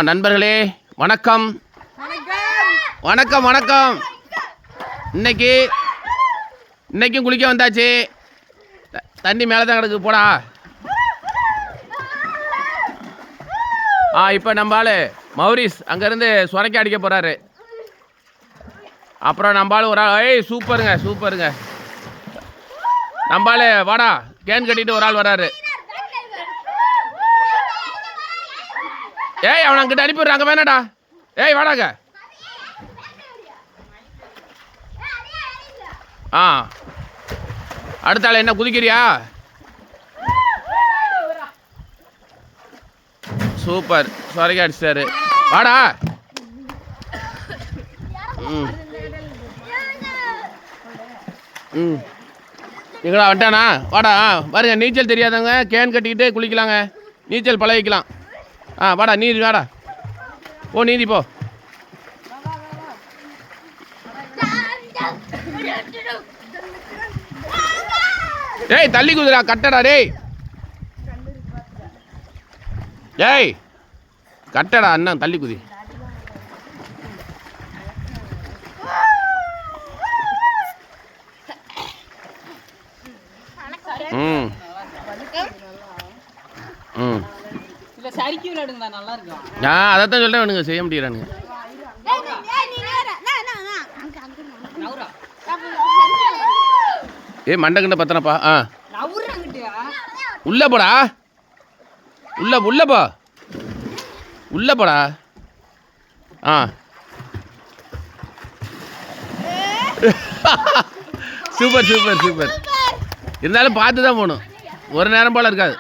நண்பர்களே வணக்கம் வணக்கம் வணக்கம். இன்னைக்கும் குளிக்க வந்தாச்சு. தண்ணி மேலே தான் கிடக்கு போடா. இப்போ நம்ம ஆள் மௌரிஸ் அங்கேருந்து சுரைக்க அடிக்க போகிறாரு. அப்புறம் நம்ம ஆள் ஒரு ஆள் சூப்பருங்க. நம்ம ஆள் வாடா கேன் கட்டிட்டு ஒரு ஆள் வராரு. அவனை அங்கிட்ட அனுப்பிடுறாங்க வேணாடா. வாடாங்க. அடுத்த ஆள் என்ன குதிக்கிறியா? சூப்பர், சொரைக்க அடிச்சிட்டாரு. வாடா. எங்கடா வந்துட்டானா? வாடா. பாருங்க, நீச்சல் தெரியாதவங்க கேன் கட்டிக்கிட்டு குளிக்கலாங்க. நீச்சல் பழகிக்கலாம். வாடா, நீதி வாடா. நீதி போ. தள்ளி குதிரா கட்டடா. கட்டடா அண்ணன், தள்ளி குதி. அதைத்தான் சொல்றேன். வேணுங்க செய்ய முடியறானுங்க. மண்டை கிண்ட பத்தனப்பா. உள்ள போடா. உள்ள போ. உள்ள போடா. சூப்பர். இருந்தாலும் பார்த்து தான் போகணும். ஒரு நேரம் போல இருக்காது.